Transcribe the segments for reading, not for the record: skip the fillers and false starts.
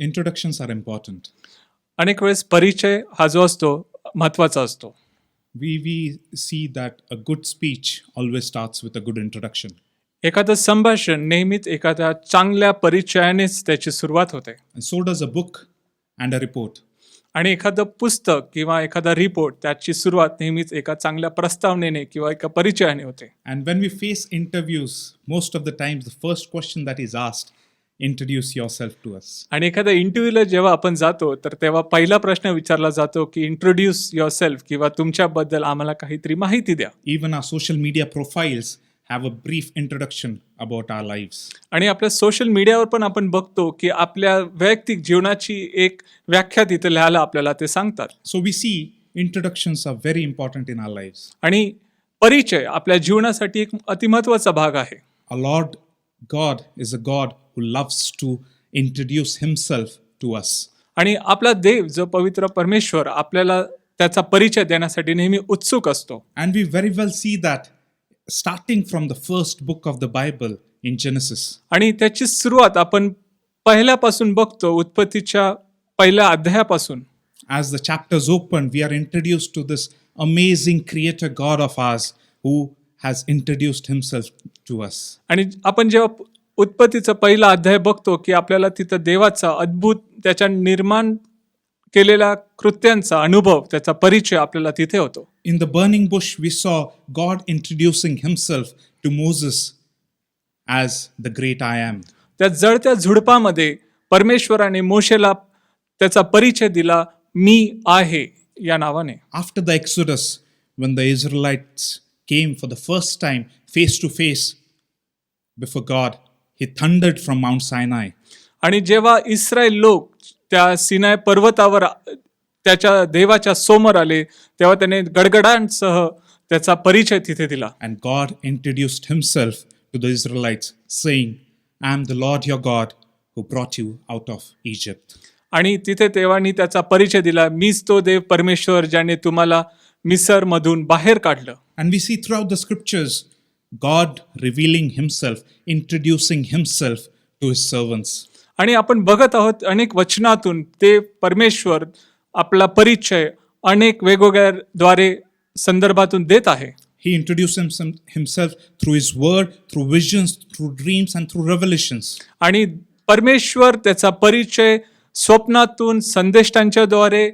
Introductions are important. अनेक वेळेस परिचय हा जो असतो महत्वाचा असतो. We see that a good speech always starts with a good introduction. एखादं संभाषण नेहमीच एखाद्या चांगल्या परिचयानेच त्याची सुरुवात होते. And so does a book and a report. आणि एखादं पुस्तक किंवा एखादा रिपोर्ट त्याची सुरुवात नेहमीच एका चांगल्या प्रस्तावनेने किंवा एका परिचयाने होते. And when we face interviews, most of the times the first question that is asked, introduce yourself to us. आणि एखाद्या इंटरव्ह्यूला जेव्हा आपण जातो तर तेव्हा पहिला प्रश्न विचारला जातो की इंट्रोड्यूस युअर सेल्फ किंवा तुमच्याबद्दल आम्हाला काहीतरी माहिती द्या. Even our social media profiles have a brief introduction about our lives. आणि आपल्या सोशल मीडियावर पण आपण बघतो की आपल्या वैयक्तिक जीवनाची एक व्याख्या तिथे लिहायला आपल्याला ते सांगतात. So we see introductions are very important in our lives. आणि परिचय आपल्या जीवनासाठी एक अतिमहत्वाचा भाग आहे. Our Lord God is a God who loves to introduce himself to us. आणि आपला देव जो पवित्र परमेश्वर आपल्याला त्याचा परिचय देण्यासाठी नेहमी उत्सुक असतो. And we very well see that starting from the first book of the Bible in Genesis. आणि त्याची सुरुवात आपण पहिल्यापासून बघतो, उत्पत्तीच्या पहिल्या अध्यायापासून. As the chapters open, we are introduced to this amazing creator God of ours who has introduced himself to us. आणि आपण जेव्हा उत्पत्तीचा पहिला अध्याय बघतो की आपल्याला तिथं देवाचा अद्भुत त्याच्या निर्माण केलेल्या कृत्यांचा अनुभव, त्याचा परिचय आपल्याला तिथे होतो. In the burning bush, we saw God introducing himself to Moses as the great I am. त्या जळत्या झुडपामध्ये परमेश्वराने मोशेला त्याचा परिचय दिला, मी आहे या नावाने. After the Exodus, when the Israelites came for the first time face to face before God, he thundered from Mount Sinai. आणि जेव्हा इस्रायल लोक त्या सिनाय पर्वतावर त्याच्या देवाच्या समोर आले तेव्हा त्याने गडगडांसह त्याचा परिचय तिथे दिला. And God introduced himself to the Israelites, saying, I am the Lord your God who brought you out of Egypt. आणि तिथे तेव्हानी त्याचा परिचय दिला, मीच तो देव परमेश्वर ज्याने तुम्हाला मिसरमधून बाहेर काढलं. And we see throughout the scriptures, God revealing himself, introducing himself to his servants. आणि आपण बघत आहोत अनेक वचनातून ते परमेश्वर आपला परिचय अनेक वेगवेगळ्या द्वारे संदर्भातून देत आहे. He introduced himself through his word, through visions, through dreams, and through revelations. आणि परमेश्वर त्याचा परिचय स्वप्नातून संदेष्टांच्या द्वारे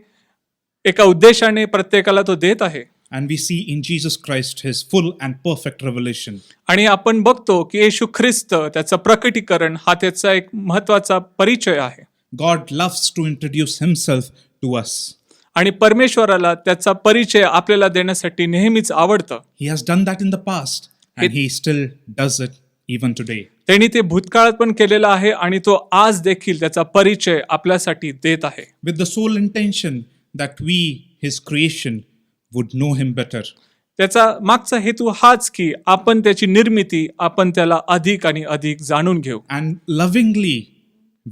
एका उद्देशाने प्रत्येकाला तो देत आहे. And we see in Jesus Christ his full and perfect revelation. आणि आपण बघतो की येशू ख्रिस्त त्याचं प्रकटीकरण हा त्याचा एक महत्वाचा परिचय आहे. God loves to introduce himself to us. आणि परमेश्वराला त्याचा परिचय आपल्याला देण्यासाठी नेहमीच आवडतं. He has done that in the past and he still does it even today. त्यांनी ते भूतकाळात पण केलेलं आहे आणि तो आज देखील त्याचा परिचय आपल्यासाठी देत आहे. With the sole intention that we, his creation, would know him better. त्याचा मागचा हेतू हाच की आपण त्याची निर्मिती आपण त्याला अधिक आणि अधिक जाणून घेऊ. And lovingly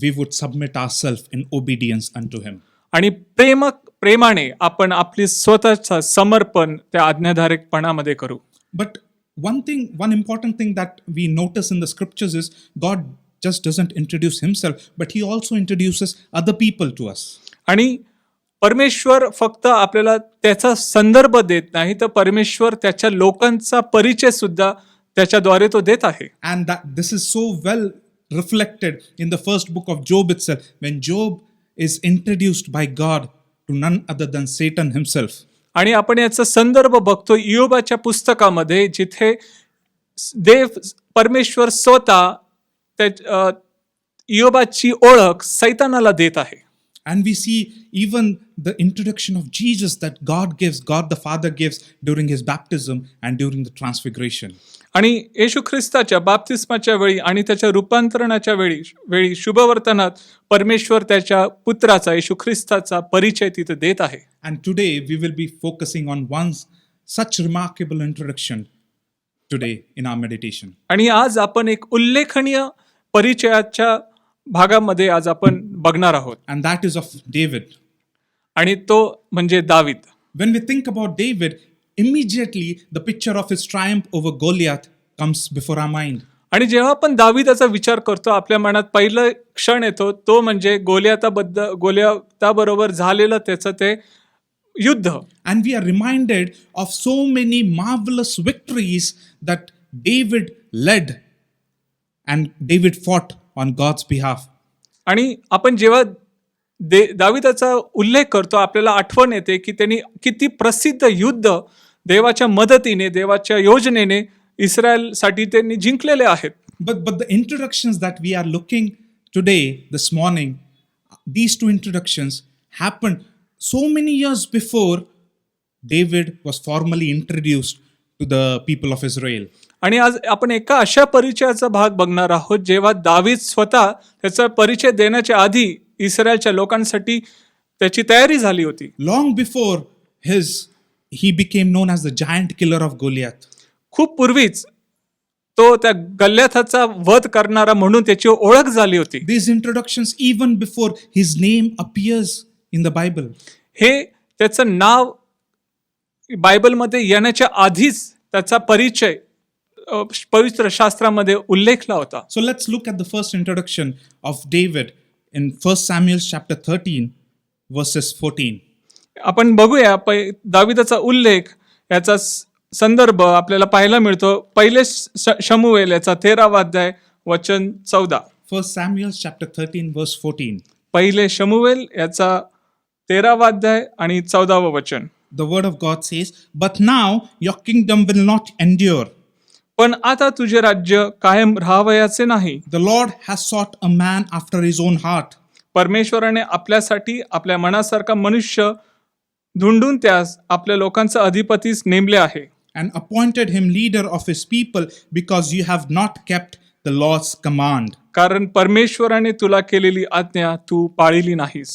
we would submit ourselves in obedience unto him. आणि प्रेमाने आपण आपली स्वतःचं समर्पण त्या आज्ञाधारकपणामध्ये करू. But one important thing that we notice in the scriptures is God just doesn't introduce himself, but he also introduces other people to us. आणि परमेश्वर फक्त आपल्याला त्याचा संदर्भ देत नाही तर परमेश्वर त्याच्या लोकांचा परिचय सुद्धा त्याच्याद्वारे तो देत आहे. And that this is so well reflected in the first book of Job itself, when Job is introduced by God to none other than Satan himself. आणि आपण याचा संदर्भ बघतो इयोबाच्या पुस्तकामध्ये, जिथे देव परमेश्वर स्वतः इयोबाची ओळख सैतानाला देत आहे. And we see even the introduction of Jesus that God the Father gives during his baptism and during the transfiguration. आणि येशू ख्रिस्ताच्या बाप्तिस्माच्या वेळी आणि त्याच्या रूपांतरणाच्या वेळी शुभवर्तनात परमेश्वर त्याच्या पुत्राचा येशू ख्रिस्ताचा परिचय तिथे देत आहे. And today we will be focusing on one such remarkable introduction today in our meditation. आणि आज आपण एक उल्लेखनीय परिचयाच्या भागामध्ये आज आपण बघणार आहोत. And that is of David. आणि तो म्हणजे दावीद. When we think about David, immediately the picture of his triumph over Goliath comes before our mind. आणि जेव्हा आपण दाविदाचा विचार करतो आपल्या मनात पहिलं क्षण येतो तो म्हणजे गोलियाताबरोबर झालेलं त्याचं ते युद्ध. And we are reminded of so many marvelous victories that David led and David fought on God's behalf. आणि आपण जेव्हा दाविदाचा उल्लेख करतो आपल्याला आठवण येते की त्यांनी किती प्रसिद्ध युद्ध देवाच्या मदतीने देवाच्या योजनेने इस्रायलसाठी त्यांनी जिंकलेले आहेत. But the introductions that we are looking today, this morning, these two introductions happened so many years before David was formally introduced to the people of Israel. आणि आज आपण एका अशा परिचयाचा भाग बघणार आहोत जेव्हा दावीद स्वतः त्याचा परिचय देण्याच्या आधी इस्रायलच्या लोकांसाठी त्याची तयारी झाली होती. Long before he became known as the giant killer of Goliath. खूप पूर्वीच तो त्या गल्ल्याथाचा वध करणारा म्हणून त्याची ओळख झाली होती. These introductions even before his name appears in the Bible. हे त्याचं नाव बायबलमध्ये येण्याच्या आधीच त्याचा परिचय पवित्र शास्त्रामध्ये उल्लेखला होता. So let's look at the first introduction of David in 1 Samuel chapter 13 verses 14. आपण बघूया दाविदाचा उल्लेख याचा संदर्भ आपल्याला पाहायला मिळतो पहिले शमूएल याचा 13वा अध्याय वचन 14. 1 Samuel chapter 13 verse 14. पहिले शमूएल याचा 13वा अध्याय आणि 14वा वचन. The word of God says, "But now your kingdom will not endure. पण आता तुझे राज्य कायम राहावयाचे नाही. The Lord has sought a man after his own heart, परमेश्वराने आपल्यासाठी आपल्या मनासारखा मनुष्य धुंडून त्यास आपल्या लोकांचा अधिपतीस नेमले आहे. and appointed him leader of his people, because you have not kept the Lord's command." कारण परमेश्वराने तुला केलेली आज्ञा तू पाळली नाहीस.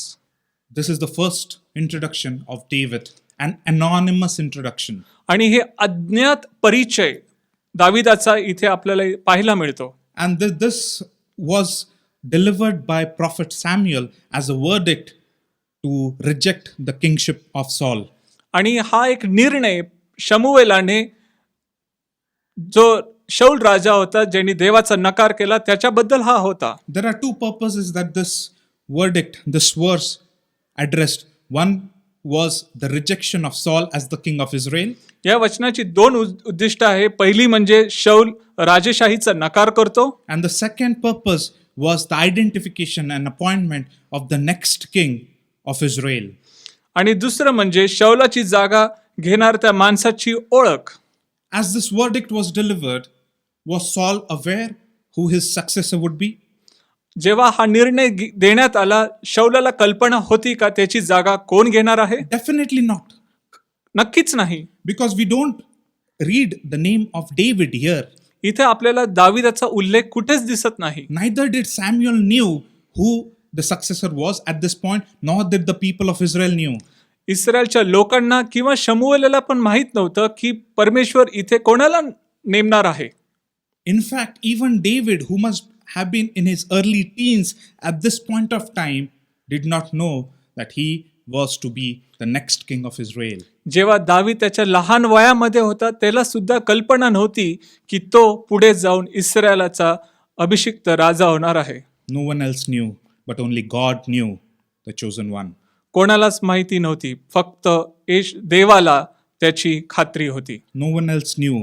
This is the first introduction of David, an anonymous introduction. आणि हे अज्ञात परिचय दाविदाचा इथे आपल्याला पाहायला मिळतो. And this was delivered by prophet Samuel as a verdict to reject the kingship of Saul. आणि हा एक निर्णय शमूएलाने जो शौल राजा होता ज्यांनी देवाचा नकार केला त्याच्याबद्दल हा होता. There are two purposes that this verdict, this verse addressed. One was the rejection of Saul as the king of Israel. या वचनाची दोन उद्दिष्ट आहे. पहिली म्हणजे शौल राजेशाहीचा नकार करतो. And the second purpose was the identification and appointment of the next king of Israel. आणि दुसरं म्हणजे शौलाची जागा घेणार त्या माणसाची ओळख. As this verdict was delivered, was Saul aware who his successor would be? जेव्हा हा निर्णय देण्यात आला शौलाला कल्पना होती का त्याची जागा कोण घेणार आहे? Definitely not. नक्कीच नाही. Because we don't read the name of David here. इथे आपल्याला दाविदाचा उल्लेख कुठेच दिसत नाही. Neither did Samuel knew who the successor was at this point, nor did the people of Israel knew. इस्रायलच्या लोकांना किंवा शमूएलला पण माहित नव्हतं की परमेश्वर इथे कोणाला नेमणार आहे. In fact, even David, who must have been in his early teens at this point of time, did not know that he was to be the next king of Israel. जेव्हा दावीद त्याच्या लहान वयामध्ये होता त्याला सुद्धा कल्पना नव्हती की तो पुढे जाऊन इस्रायलाचा अभिषिक्त राजा होणार आहे. No one else knew, but only God knew the chosen one. कोणालाच माहिती नव्हती, फक्त देवाला त्याची खात्री होती. No one else knew,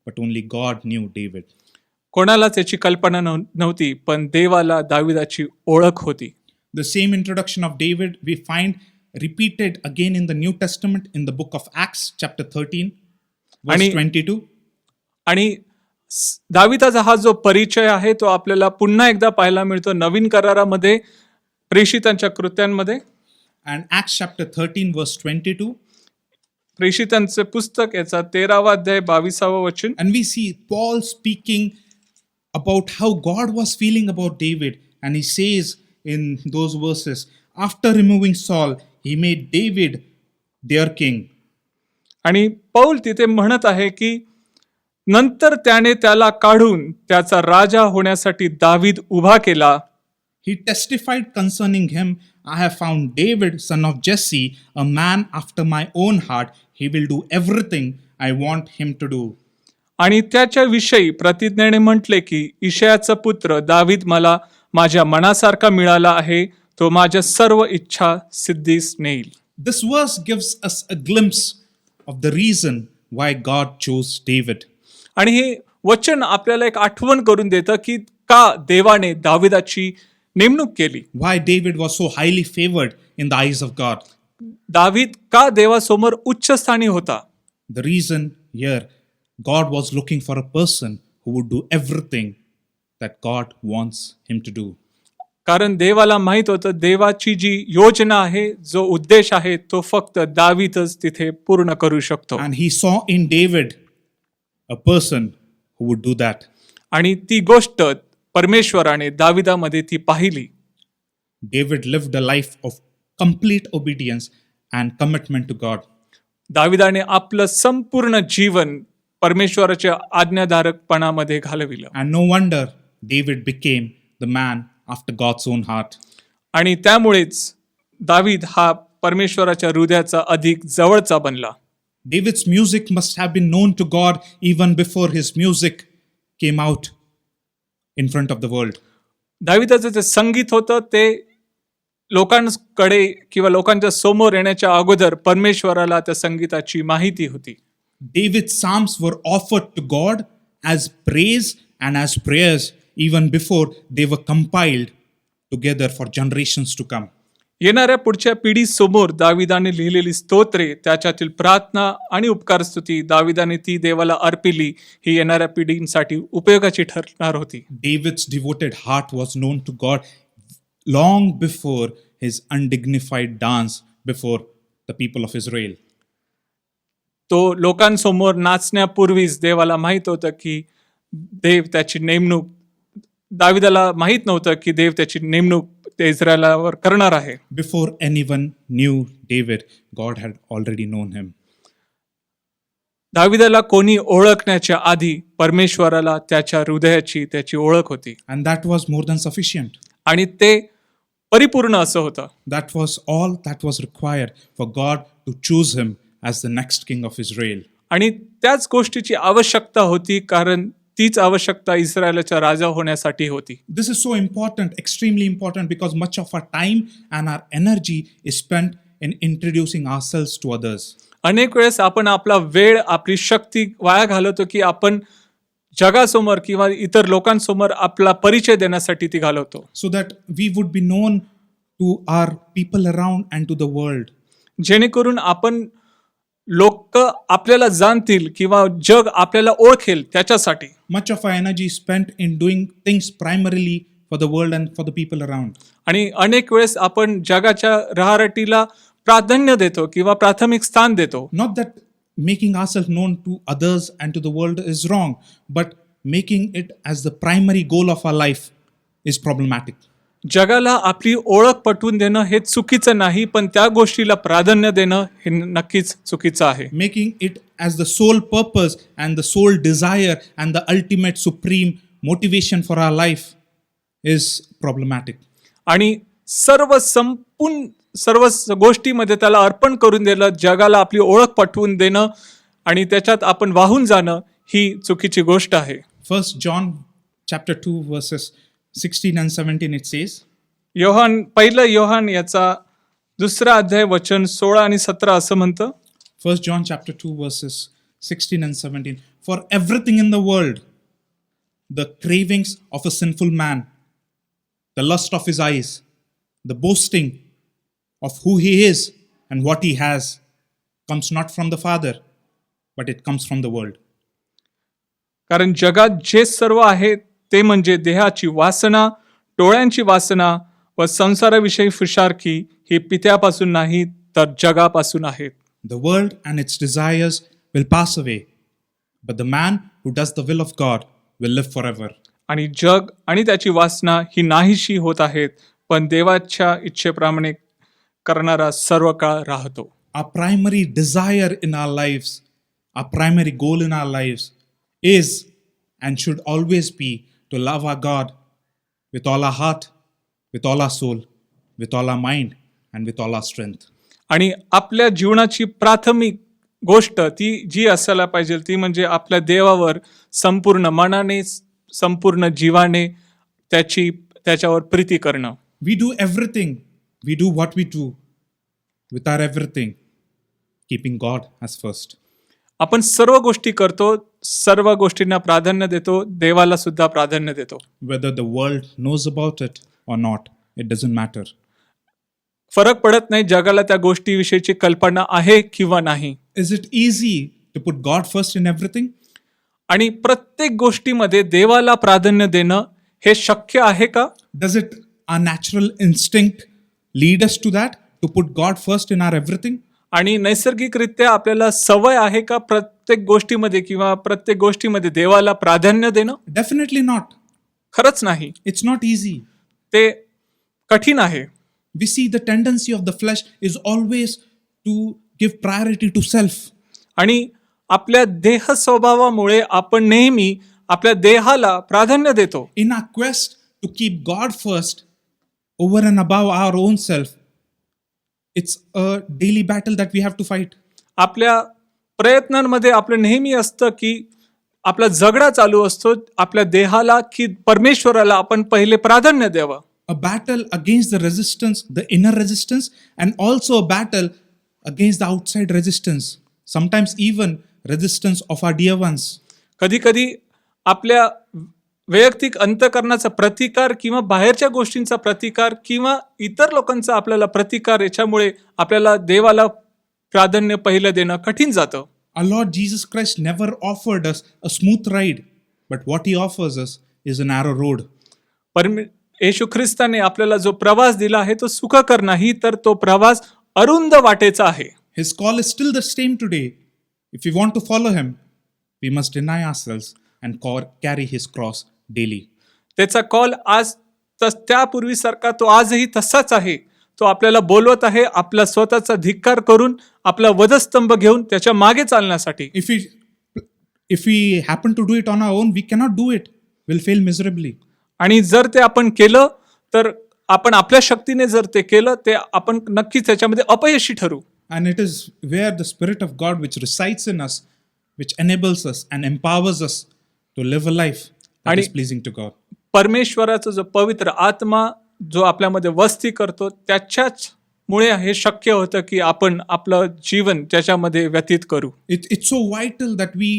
but only God knew David. कोणालाच याची कल्पना नव्हती, पण देवाला दाविदाची ओळख होती. The same introduction of David we find repeated again in the New Testament in the book of Acts chapter 13 verse 22. आणि दाविदाचा हा जो परिचय आहे तो आपल्याला पुन्हा एकदा पाहायला मिळतो नवीन करारामध्ये प्रेषितांच्या कृत्यांमध्ये. And Acts chapter 13 verse 22. प्रेषितांचे पुस्तक याचा 13वा अध्याय 22वा वचन. And we see Paul speaking about how God was feeling about David, and he says in those verses, after removing Saul, he made David their king. आणि पौल तिथे म्हणत आहे की नंतर त्याने त्याला काढून त्याचा राजा होण्यासाठी दावीद उभा केला. He testified concerning him, I have found David, son of Jesse, a man after my own heart. He will do everything I want him to do. आणि त्याच्याविषयी प्रतिज्ञेने म्हटले की इशयाचा पुत्र दावीद मला माझ्या मनासारखा मिळाला आहे, तो माझ्या सर्व इच्छा सिद्धीस नेईल. This verse gives us a glimpse of the reason why God chose David. आणि हे वचन आपल्याला एक आठवण करून देतं की का देवाने दाविदाची नेमणूक केली. Why David was so highly favored in the eyes of God. दावीद का देवासमोर उच्च स्थानी होता. The reason here, God was looking for a person who would do everything that God wants him to do. कारण देवाला माहित होतं देवाची जी योजना आहे, जो उद्देश आहे, तो फक्त दावीदच तिथे पूर्ण करू शकतो. And he saw in David a person who would do that. आणि ती गोष्ट परमेश्वराने दाविदामध्ये ती पाहिली. David lived a life of complete obedience and commitment to God. दाविदाने आपलं संपूर्ण जीवन परमेश्वराच्या आज्ञाधारकपणामध्ये घालविलं. And no wonder David became the man after God's own heart. आणि त्यामुळेच दावीद हा परमेश्वराच्या हृदयाचा अधिक जवळचा बनला. David's music must have been known to God even before his music came out in front of the world. दाविदाचं जे संगीत होतं ते लोकांकडे किंवा लोकांच्या समोर येण्याच्या अगोदर परमेश्वराला त्या संगीताची माहिती होती. David's psalms were offered to God as praise and as prayers even before they were compiled together for generations to come. येणाऱ्या पुढच्या पिढीसमोर दाविदाने लिहिलेली स्तोत्रे, त्याच्यातील प्रार्थना आणि उपकारस्तुती दाविदाने ती देवाला अर्पिली, ही येणाऱ्या पिढींसाठी उपयोगाची ठरणार होती. David's devoted heart was known to God long before his undignified dance before the people of Israel. तो लोकांसमोर नाचण्यापूर्वीच देवाला माहित होतं की देव त्याची नेमणूक, दाविदाला माहित नव्हतं की देव त्याची नेमणूक ते इस्रायलावर करणार आहे. Before anyone knew David, God had already known him. दाविदाला कोणी ओळखण्याच्या आधी परमेश्वराला त्याच्या हृदयाची त्याची ओळख होती. And that was more than sufficient. आणि ते परिपूर्ण असं होतं. That was all that was required for God to choose him as the next king of Israel. आणि त्याच गोष्टीची आवश्यकता होती, कारण तीच आवश्यकता इस्रायलच्या राजा होण्यासाठी होती. This is so important, extremely important, because much of our time and our energy is spent in introducing ourselves to others. अनेक वेळेस आपण आपला वेळ, आपली शक्ती वाया घालवतो की आपण जगासमोर किंवा इतर लोकांसमोर आपला परिचय देण्यासाठी ती घालवतो. So that we would be known to our people around and to the world. जेणेकरून आपण लोक आपल्याला जाणतील किंवा जग आपल्याला ओळखेल त्याच्यासाठी. Much of our energy is spent in doing things primarily for the world and for the people around. आणि अनेक वेळेस आपण जगाच्या रहारटीला प्राधान्य देतो किंवा प्राथमिक स्थान देतो. Not that making ourselves known to others and to the world is wrong, but making it as the primary goal of our life is problematic. जगाला आपली ओळख पटवून देणं हे चुकीचं नाही, पण त्या गोष्टीला प्राधान्य देणं हे नक्कीच चुकीचं आहे. Making it as the sole purpose and the sole desire and the ultimate supreme motivation for our life is problematic. आणि सर्व गोष्टीमध्ये त्याला अर्पण करून दिलं, जगाला आपली ओळख पटवून देणं आणि त्याच्यात आपण वाहून जाणं ही चुकीची गोष्ट आहे. 1 John chapter 2 verses 16 and 17 it says, पहिलं योहान याचा 2 अध्याय वचन 16 आणि 17 असं म्हणतं. 1 John chapter 2 verses 16 and 17, for everything in the world, the cravings of a sinful man, the lust of his eyes, the boasting of who he is and what he has, comes not from the Father, but it comes from the world. कारण जगात जे सर्व आहे ते म्हणजे देहाची वासना, डोळ्यांची वासना व संसाराविषयी फुशारकी ही पित्यापासून नाही तर जगापासून आहेत. The world and its desires will pass away, but the man who does the will of God will live forever. आणि जग आणि त्याची वासना ही नाहीशी होत आहेत, पण देवाच्या इच्छेप्रमाणे करणारा सर्व काळ राहतो. Our primary desire in our lives, our primary goal in our lives is and should always be to love our God with all our heart, with all our soul, with all our mind, and with all our strength. आणि आपल्या जीवनाची प्राथमिक गोष्ट ती जी असायला पाहिजे ती म्हणजे आपल्या देवावर संपूर्ण मनाने संपूर्ण जीवाने त्याच्यावर प्रीती करणं. We do everything. We do what we do with our everything, keeping God as first. आपण सर्व गोष्टी करतो, सर्व गोष्टींना प्राधान्य देतो, देवाला सुद्धा प्राधान्य देतो. Whether the world knows about it or not, it doesn't matter. फरक पडत नाही जगाला त्या गोष्टीविषयीची कल्पना आहे किंवा नाही. Is it easy to put God first in everything? आणि प्रत्येक गोष्टीमध्ये देवाला प्राधान्य देणं हे शक्य आहे का? Does it, our natural instinct, lead us to that, to put God first in our everything? आणि नैसर्गिकरित्या आपल्याला सवय आहे का प्रत्येक गोष्टीमध्ये किंवा प्रत्येक गोष्टीमध्ये देवाला प्राधान्य देणं? Definitely not. खरंच नाही. It's not easy. ते कठीण आहे. We see the tendency of the flesh is always to give priority to self. आणि आपल्या देह स्वभावामुळे आपण नेहमी आपल्या देहाला प्राधान्य देतो. In our quest to keep God first over and above our own self, it's a daily battle that we have to fight. आपल्या प्रयत्नांमध्ये आपलं नेहमी असतं की आपला झगडा चालू असतो आपल्या देहाला की परमेश्वराला आपण पहिले प्राधान्य द्यावं. A battle against the resistance, the inner resistance, and also a battle against the outside resistance. Sometimes even resistance of our dear ones. कधी कधी आपल्या वैयक्तिक अंतःकरणाचा प्रतिकार किंवा बाहेरच्या गोष्टींचा प्रतिकार किंवा इतर लोकांचा आपल्याला प्रतिकार याच्यामुळे आपल्याला देवाला प्राधान्य पहिलं देणं कठीण जातं. Our Lord Jesus Christ never offered us a smooth ride, but what He offers us is a narrow road. येशू ख्रिस्ताने आपल्याला जो प्रवास दिला आहे तो सुखकर नाही तर तो प्रवास अरुंद वाटेचा आहे. His call is still the same today. If we want to follow Him, we must deny ourselves and carry His cross daily. त्याचा कॉल आज त्यापूर्वीसारखा तो आजही तसाच आहे. तो आपल्याला बोलवत आहे आपला स्वतःचा धिक्कार करून आपला वधस्तंभ घेऊन त्याच्या मागे चालण्यासाठी. If we happen to do it on our own, we cannot do it. We'll fail miserably. आणि जर ते आपण केलं तर आपण आपल्या शक्तीने जर ते केलं ते आपण नक्कीच त्याच्यामध्ये अपयशी ठरू. And it is where the Spirit of God which resides in us, which enables us and empowers us to live a life that is pleasing to God. परमेश्वराचा जो पवित्र आत्मा जो आपल्यामध्ये वस्ती करतो त्याच्याच मुळे हे शक्य होतं की आपण आपलं जीवन त्याच्यामध्ये व्यतीत करू. It's so vital that we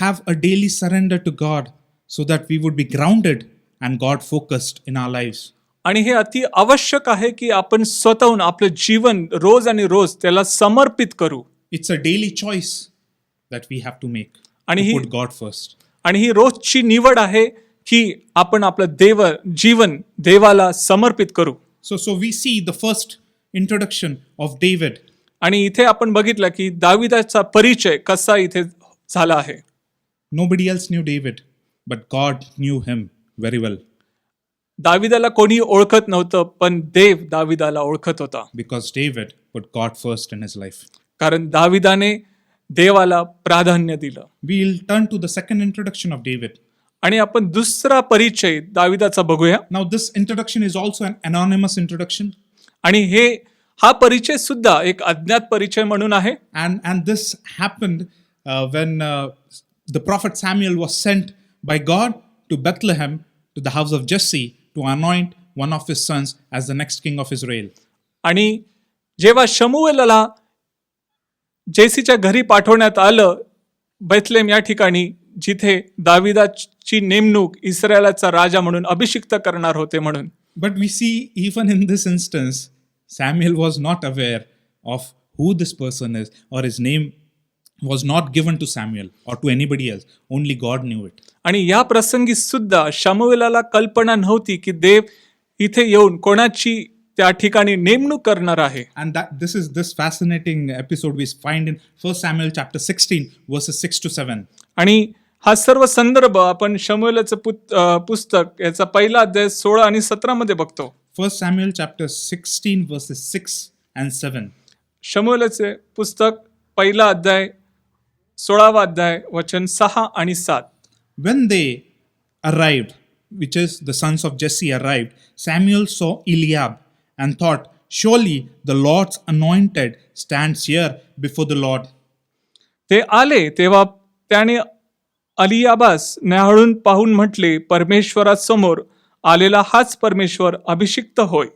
have a daily surrender to God so that we would be grounded and God focused in our lives. आणि हे अति आवश्यक आहे की आपण स्वतःहून आपलं जीवन रोज आणि रोज त्याला समर्पित करू. It's a daily choice that we have to make आणि to he put God first. आणि ही रोजची निवड आहे की आपण आपलं जीवन देवाला समर्पित करू. So we see the first introduction of David. आणि इथे आपण बघितलं की दाविदाचा परिचय कसा इथे झाला आहे. Nobody else knew David, but God knew him very well. दाविदाला कोणी ओळखत नव्हतं पण देव दाविदाला ओळखत होता. Because David put God first in his life. कारण दाविदाने देवाला प्राधान्य दिलं. We'll turn to the second introduction of David. आणि आपण दुसरा परिचय दाविदाचा बघूया. Now this introduction is also an anonymous introduction. आणि हा परिचय सुद्धा एक अज्ञात परिचय म्हणून आहे. And this happened when the prophet Samuel was sent by God to Bethlehem to the house of Jesse to anoint one of his sons as the next king of Israel. आणि जेव्हा शमूएलला जेसीच्या घरी पाठवण्यात आलं बेथलेम या ठिकाणी जिथे दाविदाची नेमणूक इस्रायलाचा राजा म्हणून अभिषिक्त करणार होते म्हणून. But we see even in this instance, Samuel was not aware of who this person is, or his name was not given to Samuel or to anybody else. Only God knew it. आणि या प्रसंगी सुद्धा शमूएलला कल्पना नव्हती की देव इथे येऊन कोणाची त्या ठिकाणी नेमणूक करणार आहे. And this fascinating episode we find in 1 Samuel chapter 16 verses 6 to 7. आणि हा सर्व संदर्भ आपण शमूएलचं पुस्तक याचा पहिला अध्याय 16 आणि 17 मध्ये बघतो. 1 Samuel chapter 16 verses 6 and 7. शमूएलचे पुस्तक पहिला अध्याय 16वा अध्याय वचन 6 आणि 7. When they arrived, which is the sons of Jesse arrived, Samuel saw Eliab and thought, surely the Lord's anointed stands here before the Lord. ते आले तेव्हा त्याने अलियाबास न्याहाळून पाहून म्हटले, परमेश्वरासमोर आलेला हाच परमेश्वर अभिषिक्त होय.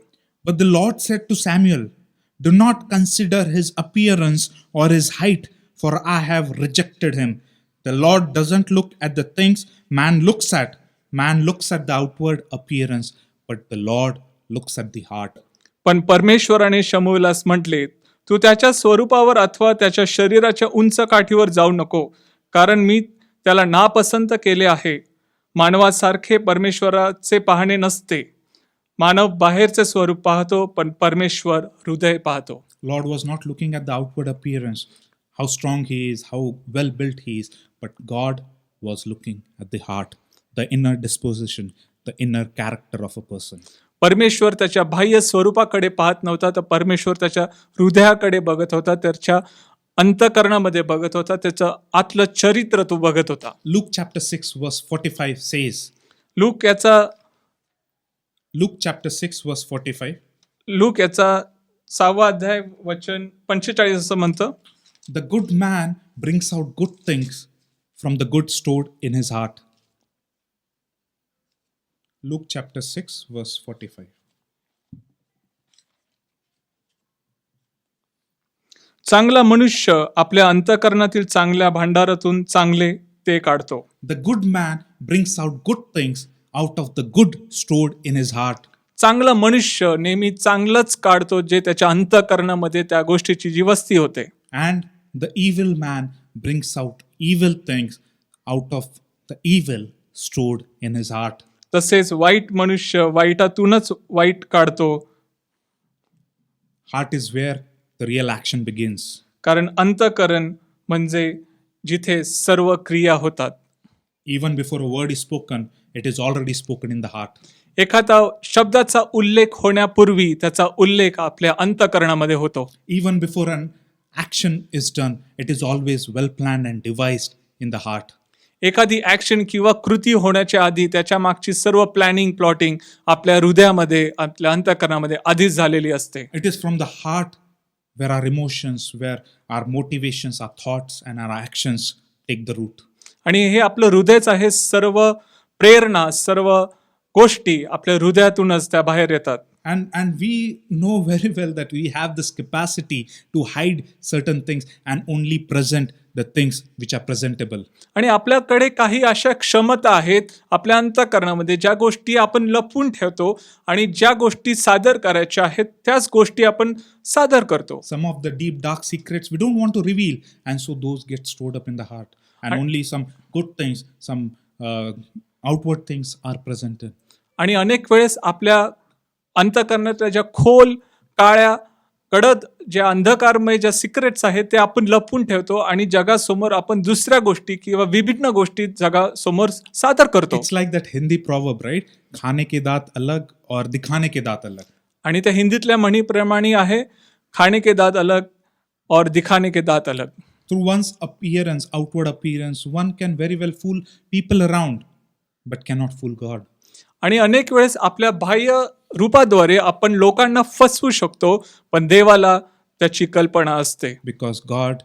But the Lord said to Samuel, "Do not consider his appearance or his height, for I have rejected him." The Lord doesn't look at the things man looks at. Man looks at the outward appearance, but the Lord looks at the heart. पण परमेश्वराने शमूएलास म्हटले, तू त्याच्या स्वरूपावर अथवा त्याच्या शरीराच्या उंच काठीवर जाऊ नको, कारण मी त्याला नापसंत केले आहे. मानवासारखे परमेश्वराचे पाहणे नसते. मानव बाहेरचे स्वरूप पाहतो, पण परमेश्वर हृदय पाहतो. Lord was not looking at the outward appearance, how strong he is, how well built he is, but God was looking at the heart, the inner disposition, the inner character of a person. परमेश्वर त्याच्या बाह्य स्वरूपाकडे पाहत नव्हता, तर परमेश्वर त्याच्या हृदयाकडे बघत होता, त्याच्या अंतकरणामध्ये बघत होता, त्याचं आतलं चरित्र तो बघत होता. Luke chapter 6 verse 45 says, look याचा 6 अध्याय वचन 45 असं म्हणतं, "The good man brings out good things from the good stored in his heart." Luke chapter 6 verse 45. चांगला मनुष्य आपल्या अंतकरणातील चांगल्या भांडारातून चांगले ते काढतो. The good man brings out good things out of the good stored in his heart. चांगला मनुष्य नेहमी चांगलंच काढतो, जे त्याच्या अंतकरणामध्ये त्या गोष्टीची जी वस्ती होते. And the evil man brings out evil things out of the evil stored in his heart. तसेच वाईट मनुष्य वाईटातूनच वाईट काढतो, Heart is where the real action begins. कारण अंतकरण म्हणजे जिथे सर्व क्रिया होतात. Even before a word is spoken, it is already spoken in the heart. एखादा शब्दाचा उल्लेख होण्यापूर्वी त्याचा उल्लेख आपल्या अंतकरणामध्ये होतो. Even before an action is done, it is always well planned and devised in the heart. एखादी ऍक्शन किंवा कृती होण्याच्या आधी त्याच्या मागची सर्व प्लॅटिंग आपल्या हृदयामध्ये, आपल्या अंतकरणामध्ये आधीच झालेली असते. It is from the heart where our emotions, where our motivations, our thoughts, and our actions take the root. आणि हे आपलं हृदयच आहे. सर्व प्रेरणा, सर्व गोष्टी आपल्या हृदयातूनच त्या बाहेर येतात. And we know very well that we have this capacity to hide certain things and only present the things which are presentable. आणि आपल्याकडे काही अशा क्षमता आहेत आपल्या अंतकरणामध्ये, ज्या गोष्टी आपण लपवून ठेवतो आणि ज्या गोष्टी सादर करायच्या आहेत त्याच गोष्टी आपण सादर करतो. Some of the deep dark secrets we don't want to reveal, and so those get stored up in the heart. And only some good things, some outward things are presented. आणि अनेक वेळेस आपल्या अंतकरणातल्या ज्या खोल, काळ्या, कडद, ज्या अंधकारमय ज्या सिक्रेट्स आहेत ते आपण लपवून ठेवतो आणि जगासमोर आपण दुसऱ्या गोष्टी किंवा विभिन्न गोष्टी जगासमोर सादर करतो. It's like that Hindi proverb, right? खाने के दांत अलग और दिखाने के दांत अलग. आणि त्या हिंदीतल्या म्हणीप्रमाणे आहे, खाने के दांत अलग और दिखाने के दांत अलग. Through one's appearance, outward appearance, one can very well fool people around, but cannot fool God. आणि अनेक वेळेस आपल्या बाह्य रूपाद्वारे आपण लोकांना फसवू शकतो, पण देवाला त्याची कल्पना असते. Because God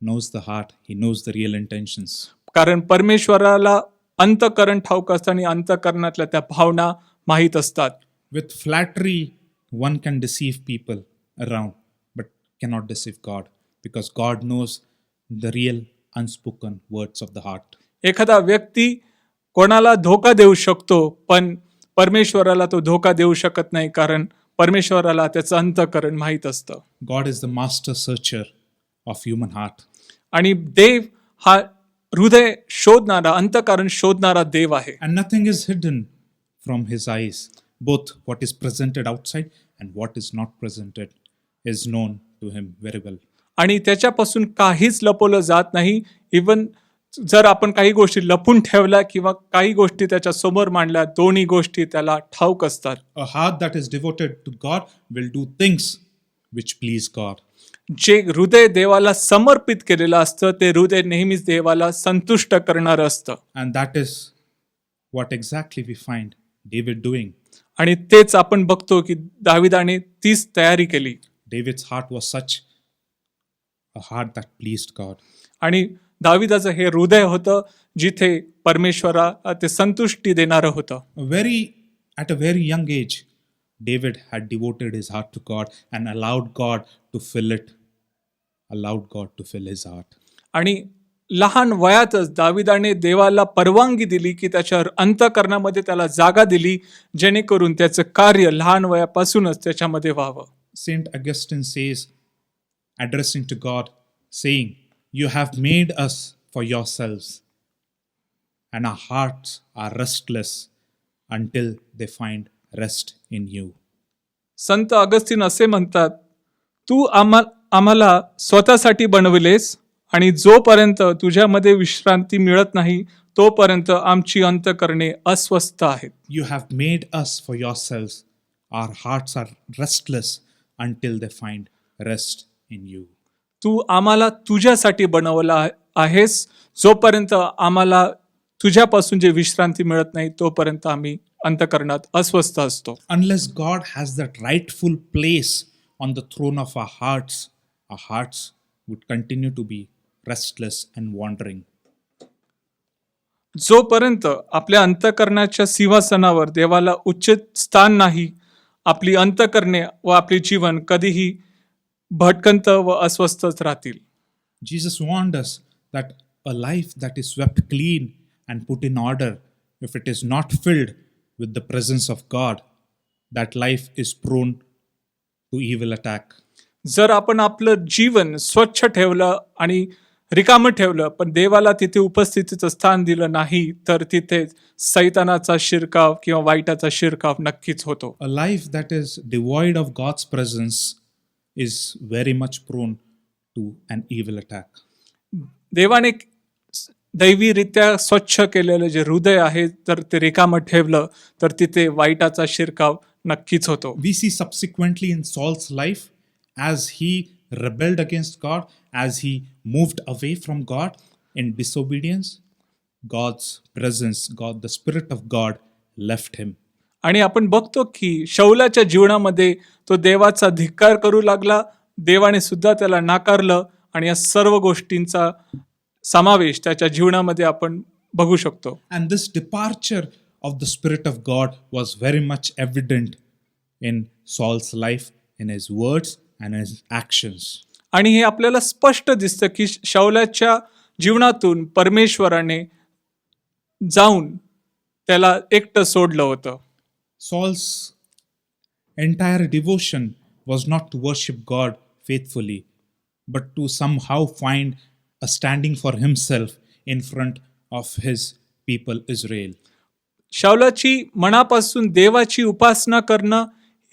knows the heart, He knows the real intentions. कारण परमेश्वराला अंतकरण ठाऊक असतं आणि अंतकरणातल्या त्या भावना माहीत असतात. With flattery, one can deceive people around, but cannot deceive God, because God knows the real unspoken words of the heart. एखादा व्यक्ती कोणाला धोका देऊ शकतो, पण परमेश्वराला तो धोका देऊ शकत नाही, कारण परमेश्वराला त्याचं अंतकरण माहीत असतं. God is the master searcher of human heart. आणि देव हा हृदय शोधणारा, अंतकरण शोधणारा देव आहे. And nothing is hidden from His eyes. Both what is presented outside and what is not presented is known to Him very well. आणि त्याच्यापासून काहीच लपवलं जात नाही. इवन जर आपण काही गोष्टी लपून ठेवल्या किंवा काही गोष्टी त्याच्या समोर मांडल्या, दोन्ही गोष्टी त्याला ठाऊक असतात. A heart that is devoted to God will do things which please God. जे हृदय देवाला समर्पित केलेलं असतं ते हृदय नेहमीच देवाला संतुष्ट करणारं असतं. And that is what exactly we find David doing. आणि तेच आपण बघतो की दाविदाने तीच तयारी केली. David's heart was such a heart that pleased God. आणि दाविदाचं हे हृदय होतं जिथे परमेश्वरा ते संतुष्टी देणारं होतं. At a very young age, David had devoted his heart to God and allowed God to fill it, allowed God to fill his heart. आणि लहान वयातच दाविदाने देवाला परवानगी दिली की त्याच्या अंतःकरणामध्ये त्याला जागा दिली, जेणेकरून त्याचं कार्य लहान वयापासूनच त्याच्यामध्ये व्हावं. Saint Augustine says, addressing to God, saying, "You have made us for yourselves, and our hearts are restless until they find rest in you." संत अगस्तीन असे म्हणतात, तू आम्हाला स्वतःसाठी बनविलेस आणि जोपर्यंत तुझ्यामध्ये विश्रांती मिळत नाही तोपर्यंत आमची अंतःकरणे अस्वस्थ आहेत. You have made us for yourselves. Our hearts are restless until they find rest in you. तू आम्हाला तुझ्यासाठी बनवला आहेस, जोपर्यंत आम्हाला तुझ्यापासून जे विश्रांती मिळत नाही तोपर्यंत आम्ही अंतःकरणात अस्वस्थ असतो. Unless God has that rightful place on the throne of our hearts would continue to be restless and wandering. जोपर्यंत आपल्या अंतःकरणाच्या सिंहासनावर देवाला उच्च स्थान नाही, आपली अंतःकरणे व आपले जीवन कधीही भटकंत व अस्वस्थच राहतील. Jesus warned us that a life that is swept clean and put in order, if it is not filled with the presence of God, that life is prone to evil attack. जर आपण आपलं जीवन स्वच्छ ठेवलं आणि रिकामं ठेवलं पण देवाला तिथे उपस्थितीचं स्थान दिलं नाही तर तिथे सैतानाचा शिरकाव किंवा वाईटाचा शिरकाव नक्कीच होतो. A life that is devoid of God's presence is very much prone to an evil attack. देवाने दैवीरित्या स्वच्छ केलेलं जे हृदय आहे तर ते रिकामं ठेवलं तर तिथे वाईटाचा शिरकाव नक्कीच होतो. We see subsequently in Saul's life, as he rebelled against God, as he moved away from God in disobedience, God's presence, the Spirit of God left him. आणि आपण बघतो की शौलाच्या जीवनामध्ये तो देवाचा धिक्कार करू लागला, देवाने सुद्धा त्याला नाकारलं आणि या सर्व गोष्टींचा समावेश त्याच्या जीवनामध्ये आपण बघू शकतो. And this departure of the Spirit of God was very much evident in Saul's life, in his words and his actions. आणि हे आपल्याला स्पष्ट दिसतं की शौलाच्या जीवनातून परमेश्वराने जाऊन त्याला एकटं सोडलं होतं. Saul's entire devotion was not to worship God faithfully, but to somehow find a standing for himself in front of his people Israel. शाऊलाची मनापासून देवाची उपासना करणं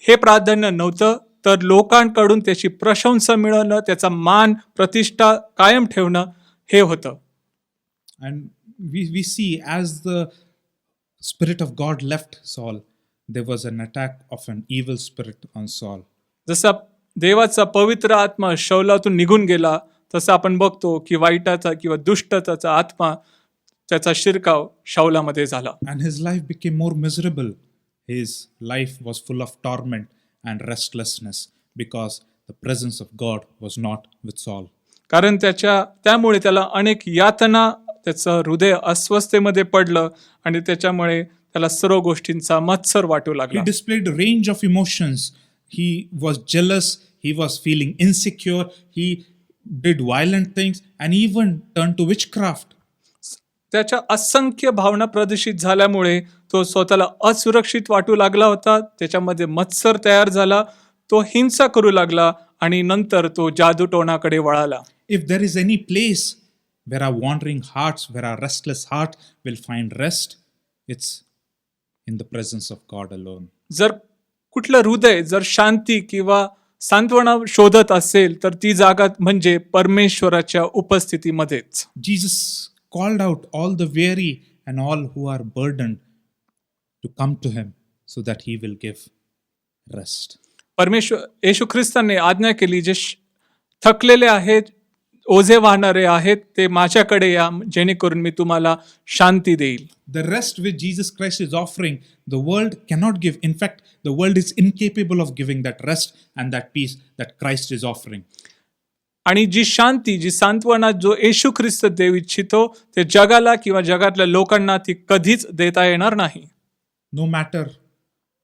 हे प्राधान्य नव्हतं, तर लोकांकडून त्याची प्रशंसा मिळवणं, त्याचा मान प्रतिष्ठा कायम ठेवणं हे होतं. And we see as the Spirit of God left Saul, there was an attack of an evil spirit on Saul. जसा देवाचा पवित्र आत्मा शौलातून निघून गेला तसं आपण बघतो की वाईटाचा किंवा दुष्टताचा आत्मा त्याचा शिरकाव शाऊलामध्ये झाला. And his life became more miserable. His life was full of torment and restlessness because the presence of God was not with Saul. कारण त्यामुळे त्याला अनेक यातना, त्याचं हृदय अस्वस्थतेमध्ये पडलं आणि त्याच्यामुळे त्याला सर्व गोष्टींचा मत्सर वाटू लागला. He displayed a range of emotions. He was jealous, he was feeling insecure, he did violent things and even turned to witchcraft. त्याच्या असंख्य भावना प्रदूषित झाल्यामुळे तो स्वतःला असुरक्षित वाटू लागला होता, त्याच्यामध्ये मत्सर तयार झाला, तो हिंसा करू लागला आणि नंतर तो जादूटोणाकडे वळाला. If there is any place where our wandering hearts, where our restless heart will find rest, it's in the presence of God alone. जर कुठलं हृदय जर शांती किंवा सांत्वना शोधत असेल तर ती जागा म्हणजे परमेश्वराच्या उपस्थितीमध्येच. Jesus called out all the weary and all who are burdened to come to him so that he will give rest. परमेश्वर येशू ख्रिस्ताने आज्ञा केली, जे थकलेले आहेत, ओझे वाहणारे आहेत, ते माझ्याकडे या, जेणेकरून मी तुम्हाला शांती देईल. The rest which Jesus Christ is offering, the world cannot give. In fact, the world is incapable of giving that rest and that peace that Christ is offering. आणि जी शांती, जी सांत्वना जो येशू ख्रिस्त देऊ इच्छितो, ते जगाला किंवा जगातल्या लोकांना ती कधीच देता येणार नाही. No matter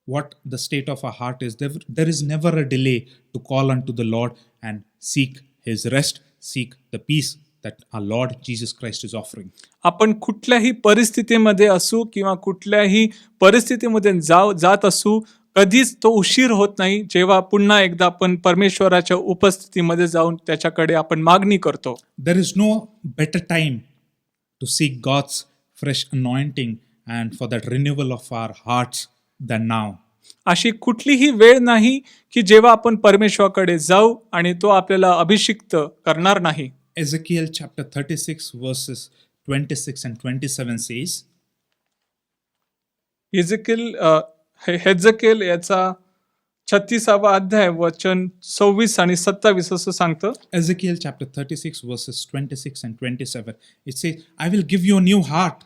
what the state of our heart is, there is never a delay to call unto the Lord and seek His rest, seek the peace that our Lord Jesus Christ is offering. आपण कुठल्याही परिस्थितीमध्ये असू किंवा कुठल्याही परिस्थितीमध्ये जात असू, कधीच तो उशीर होत नाही जेव्हा पुन्हा एकदा आपण परमेश्वराच्या उपस्थितीमध्ये जाऊन त्याच्याकडे आपण मागणी करतो. There is no better time to seek God's fresh anointing and for that renewal of our hearts than now. अशी कुठलीही वेळ नाही की जेव्हा आपण परमेश्वराकडे जाऊ आणि तो आपल्याला अभिषिक्त करणार नाही. Ezekiel chapter 36 verses 26 and 27 says, हेजकेल याचा 36वा अध्याय वचन 26 आणि 27 असं सांगतं. Ezekiel chapter 36 verses 26 and 27, it says, I will give you a new heart.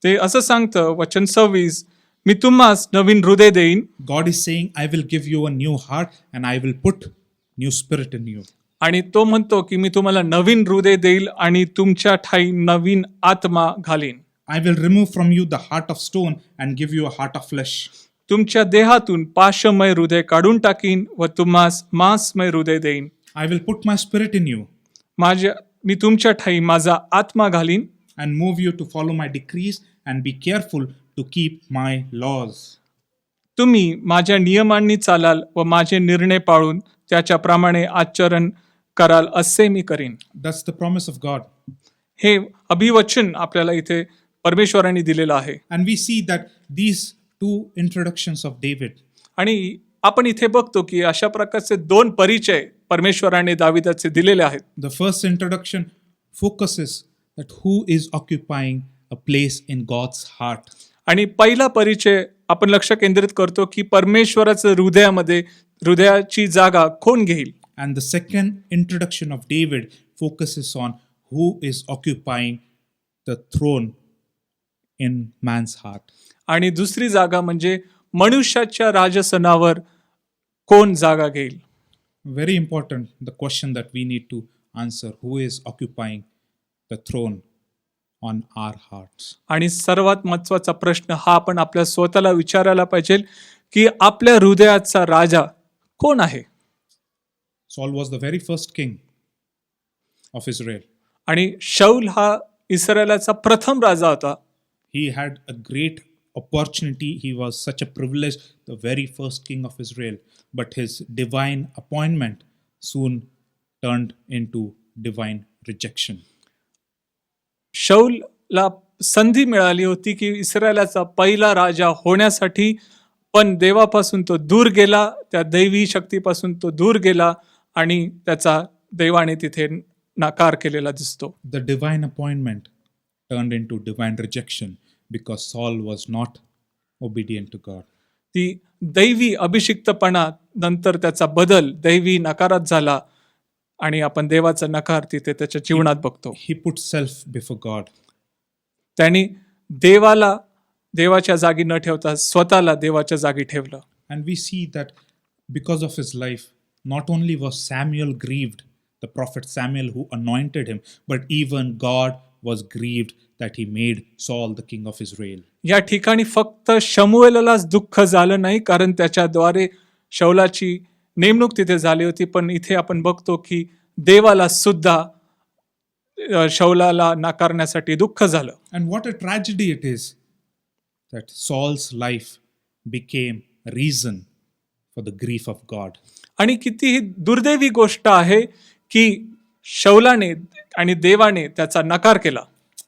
ते असं सांगतं वचन 26, मी तुम्हास नवीन हृदय देईन. God is saying, I will give you a new heart and I will put new spirit in you. आणि तो म्हणतो की मी तुम्हाला नवीन हृदय देईल आणि तुमच्या ठाई नवीन आत्मा घालीन. I will remove from you the heart of stone and give you a heart of flesh. तुमच्या देहातून पाशमय हृदय काढून टाकीन व तुम्हास मांसमय हृदय देईन. I will put my spirit in you मी तुमच्या ठाई माझा आत्मा घालीन and move you to follow my decrees and be careful to keep my laws. तुम्ही माझ्या नियमांनी चालाल व माझे निर्णय पाळून त्याच्याप्रमाणे आचरण कराल असे मी करीन. That's the promise of God. हे अभिवचन आपल्याला इथे परमेश्वराने दिलेलं आहे. And we see that these two introductions of David, आणि आपण इथे बघतो की अशा प्रकारचे दोन परिचय परमेश्वराने दाविदाचे दिलेले आहेत. the first introduction focuses that who is occupying a place in God's heart. आणि पहिला परिचय आपण लक्ष केंद्रित करतो की परमेश्वराचं हृदयाची जागा कोण घेईल. And the second introduction of David focuses on who is occupying the throne in man's heart. आणि दुसरी जागा म्हणजे मनुष्याच्या राजसनावर कोण जागा घेईल. Very important, the question that we need to answer, who is occupying the throne on our hearts. आणि सर्वात महत्वाचा प्रश्न हा आपण आपल्या स्वतःला विचारायला पाहिजे की आपल्या हृदयाचा राजा कोण आहे. Saul was the very first king of Israel. आणि शौल हा इस्रायलाचा प्रथम राजा होता. He had a great opportunity. He was such a privilege, the very first king of Israel. But his divine appointment soon turned into divine rejection. शौलला संधी मिळाली होती की इस्रायलाचा पहिला राजा होण्यासाठी, पण देवापासून तो दूर गेला, त्या दैवी शक्तीपासून तो दूर गेला आणि त्याचा देवाने तिथे नकार केलेला दिसतो. The divine appointment turned into divine rejection because Saul was not obedient to God. ती दैवी अभिषिक्तपणा नंतर त्याचा बदल दैवी नकारात झाला आणि आपण देवाचा नकार तिथे त्याच्या जीवनात बघतो. He put self before God. त्यांनी देवाच्या जागी न ठेवता स्वतःला देवाच्या जागी ठेवलं. And we see that because of his life, not only was Samuel grieved, the prophet Samuel who anointed him, but even God was grieved that he made Saul the king of Israel. या ठिकाणी फक्त शमूएलालाच दुःख झालं नाही, कारण त्याच्याद्वारे शौलाची नेमणूक तिथे झाली होती, पण इथे आपण बघतो की देवाला सुद्धा शौलाला नाकारण्यासाठी दुःख झालं. And what a tragedy it is that Saul's life became a reason for the grief of God. आणि किती ही दुर्दैवी गोष्ट आहे की शौलाने आणि देवाने त्याचा नकार केला.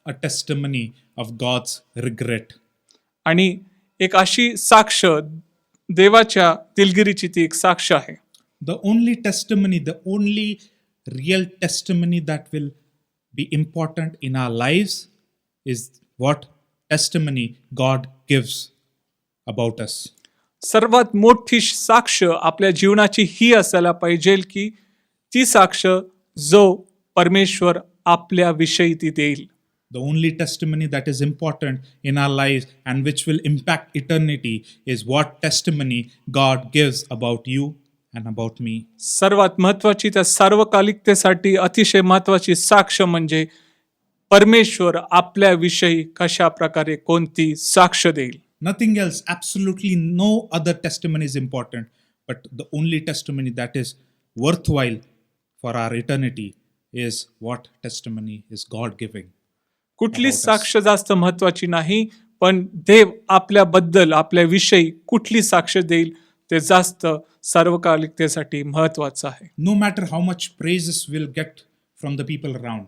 A testimony of God's regret. आणि एक अशी साक्ष देवाच्या दिलगिरीची ती एक साक्ष आहे. The only testimony, the only real testimony that will be important in our lives is what testimony God gives about us. सर्वात मोठी साक्ष आपल्या जीवनाची ही असायला पाहिजे की ती साक्ष जो परमेश्वर आपल्या विषयी ती देईल. The only testimony that is important in our lives and which will impact eternity is what testimony God gives about you and about me. सर्वात महत्वाची त्या सार्वकालिकतेसाठी अतिशय महत्वाची साक्ष म्हणजे परमेश्वर आपल्याविषयी कशा प्रकारे कोणती साक्ष देईल. Nothing else, absolutely no other testimony is important. But the only testimony that is worthwhile for our eternity is what testimony is God giving. कुठली about us. साक्ष जास्त महत्वाची नाही, पण देव आपल्याबद्दल आपल्याविषयी कुठली साक्ष देईल ते जास्त सार्वकालिकतेसाठी महत्वाचं आहे. No matter how much praises we'll get from the people around,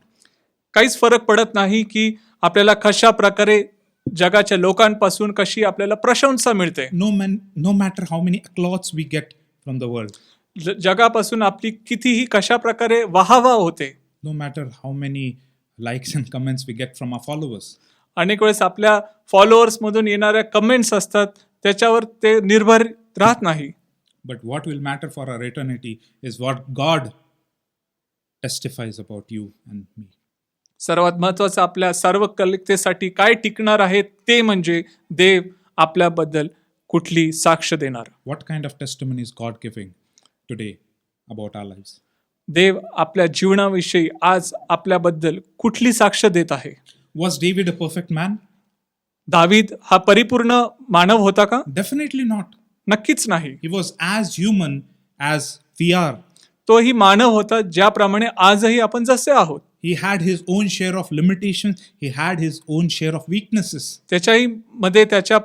काहीच फरक पडत नाही की आपल्याला कशा प्रकारे जगाच्या लोकांपासून कशी आपल्याला प्रशंसा मिळते. no matter how many applauds we get from the world, जगापासून आपली कितीही कशा प्रकारे वाहवा होते. no matter how many likes and comments we get from our followers, अनेक वेळेस आपल्या फॉलोअर्स मधून येणाऱ्या कमेंट्स असतात, त्याच्यावर ते निर्भर राहत नाही. but what will matter for our eternity is what God testifies about you and me. सर्वात महत्वाचं आपल्या सार्वकालिकतेसाठी काय टिकणार आहे ते म्हणजे देव आपल्याबद्दल कुठली साक्ष देणार. What kind of testimony is God giving today about our lives? देव आपल्या जीवनाविषयी आज आपल्याबद्दल कुठली साक्ष देत आहे. Was David a perfect man? दावीद हा परिपूर्ण मानव होता का? Definitely not. नक्कीच नाही. He was as human as we are. तोही मानव होता ज्याप्रमाणे आजही आपण जसे आहोत. He had his own share of limitations. He had his own share of weaknesses. त्याच्याही मध्ये त्याच्या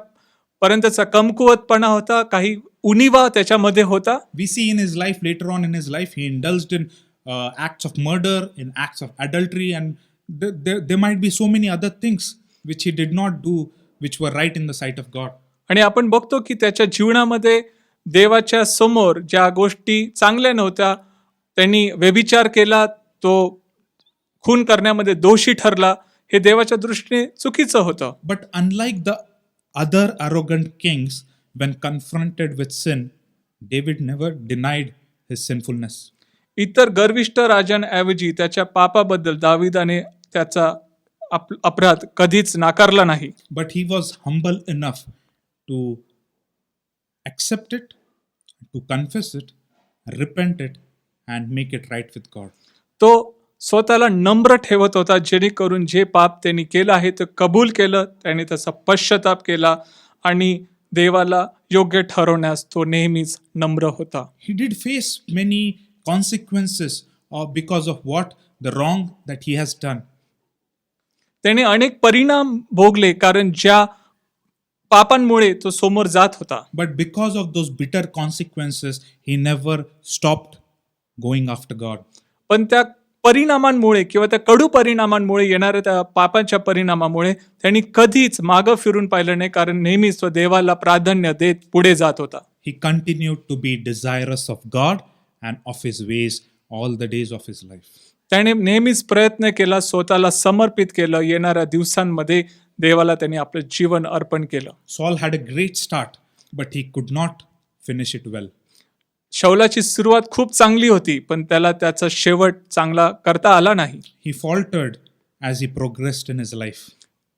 पर्यंतचा कमकुवतपणा होता, काही उणिवा त्याच्यामध्ये होता. We see in his life, later on in his life, he indulged in acts of murder, in acts of adultery, and there might be so many other things which he did not do, which were right in the sight of God. आणि आपण बघतो की त्याच्या जीवनामध्ये देवाच्या समोर ज्या गोष्टी चांगल्या नव्हत्या, त्यांनी व्यभिचार केला, तो खून करण्यामध्ये दोषी ठरला, हे देवाच्या दृष्टीने चुकीचं होतं. But unlike the other arrogant kings, when confronted with sin, David never denied his sinfulness. इतर गर्विष्ठ राजांऐवजी त्याच्या पापाबद्दल दाविदाने त्याचा अपराध कधीच नाकारला नाही. But he was humble enough to accept it, to confess it, repent it, and make it right with God. तो स्वतःला नम्र ठेवत होता, जेणेकरून जे पाप त्यांनी केलं आहे ते कबूल केलं, त्याने त्याचा पश्चाताप केला आणि देवाला योग्य ठरवण्यास तो नेहमीच नम्र होता. He did face many consequences because of what the wrong that he has done. त्याने अनेक परिणाम भोगले, कारण ज्या पापांमुळे तो समोर जात होता. But because of those bitter consequences, he never stopped going after God. पण त्या परिणामांमुळे किंवा त्या कडू परिणामांमुळे येणाऱ्या त्या पापांच्या परिणामामुळे त्यांनी कधीच मागं फिरून पाहिलं नाही, कारण नेहमीच तो देवाला प्राधान्य देत पुढे जात होता. He continued to be desirous of God and of his ways all the days of his life. त्याने नेहमीच प्रयत्न केला, स्वतःला समर्पित केलं. येणाऱ्या दिवसांमध्ये देवाला त्यांनी आपलं जीवन अर्पण केलं. Saul had a great start, but he could not finish it well. शौलाची सुरुवात खूप चांगली होती, पण त्याला त्याचा शेवट चांगला करता आला नाही. He faltered as he progressed in his life.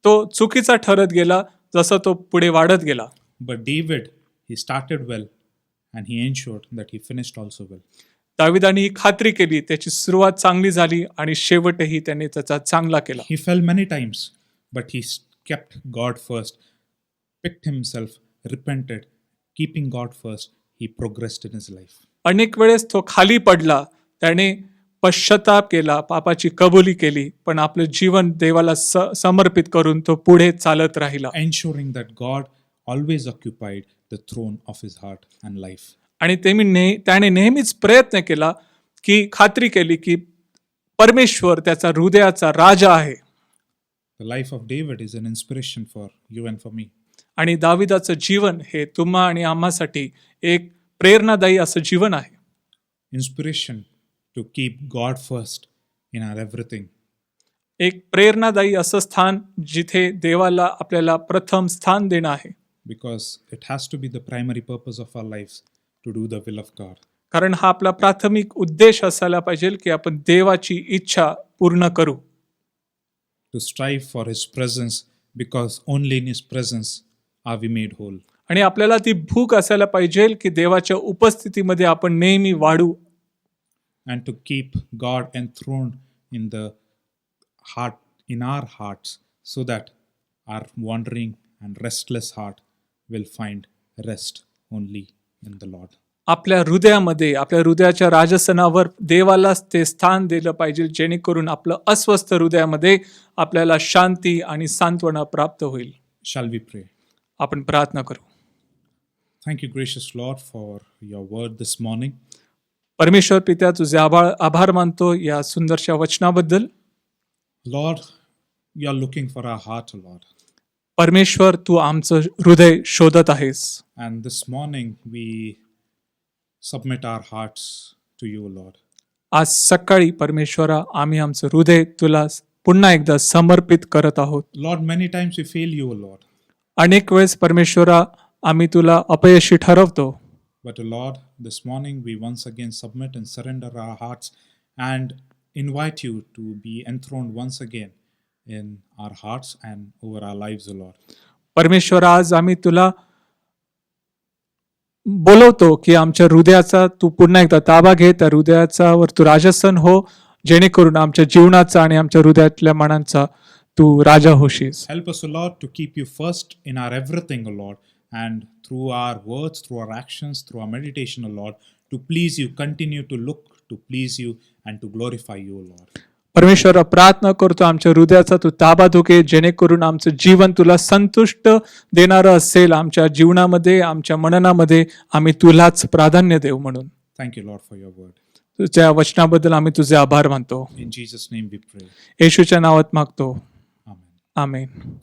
तो चुकीचा ठरत गेला जसं तो पुढे वाढत गेला. But David, he started well and he ensured that he finished also well. दाविदाने ही खात्री केली, त्याची सुरुवात चांगली झाली आणि शेवटही त्याने त्याचा चांगला केला. He fell many times, but he kept God first, picked himself, repented, keeping God first. He progressed in his life. अनेक वेळेस तो खाली पडला, त्याने पश्चाताप केला, पापाची कबुली केली, पण आपलं जीवन देवाला समर्पित करून तो पुढे चालत राहिला. Ensuring that God always occupied the throne of his heart and life. आणि त्याने नेहमीच प्रयत्न केला, की खात्री केली की परमेश्वर त्याचा हृदयाचा राजा आहे. The life of David is an inspiration for you and for me. आणि दाविदाचं जीवन हे तुम्हा आणि आम्हासाठी एक प्रेरणादायी असं जीवन आहे. Inspiration to keep God first in our everything. एक प्रेरणादायी असं स्थान जिथे देवाला आपल्याला प्रथम स्थान देणं आहे. Because it has to be the primary purpose of our lives to do the will of God. कारण हा आपला प्राथमिक उद्देश असायला पाहिजे की आपण देवाची इच्छा पूर्ण करू. To strive for his presence, because only in his presence are we made whole. आणि आपल्याला ती भूक असायला पाहिजे की देवाच्या उपस्थितीमध्ये आपण नेहमी वाढू and to keep God enthroned in the heart, in our hearts, so that our wandering and restless heart will find rest only in the Lord. आपल्या हृदयामध्ये आपल्या हृदयाच्या राजस्थानावर देवालाच ते स्थान दिलं पाहिजे जेणेकरून आपलं अस्वस्थ हृदयामध्ये आपल्याला शांती आणि सांत्वना प्राप्त होईल. Shall we pray? आपण प्रार्थना करू. Thank you, gracious Lord, for your word this morning. परमेश्वर पित्या तुझे आभार मानतो या सुंदरशा वचनाबद्दल. Lord, you are looking for our heart, Lord. परमेश्वर तू आमचं हृदय शोधत आहेस. And this morning we submit our hearts to you, Lord. आज सकाळी परमेश्वरा आम्ही आमचं हृदय तुला पुन्हा एकदा समर्पित करत आहोत. Lord, many times we fail you, Lord. अनेक वेळेस परमेश्वरा आम्ही तुला अपयशी ठरवतो. But Lord, this morning we once again submit and surrender our hearts and invite you to be enthroned once again in our hearts and over our lives, O Lord. परमेश्वर आज आम्ही तुला बोलवतो की आमच्या हृदयाचा तू पुन्हा एकदा ताबा घे. त्या हृदयाचा वर तू राजस्थान हो जेणेकरून आमच्या जीवनाचा आणि आमच्या हृदयातल्या मनांचा तू राजा होशीस. Help us, O Lord, to keep you first in our everything, O Lord, and through our words, through our actions, through our meditation, O Lord, to please you, continue to look to please you and to glorify you, O Lord. परमेश्वर प्रार्थना करतो आमच्या हृदयाचा तू ताबा घे जेणेकरून आमचं जीवन तुला संतुष्ट देणारं असेल. आमच्या जीवनामध्ये आमच्या मननामध्ये आम्ही तुलाच प्राधान्य देऊ म्हणून. Thank you, Lord, for your word. तुझ्या वचनाबद्दल आम्ही तुझे आभार मानतो. In Jesus' name we pray. येशूच्या नावात मागतो. Amen. आमेन.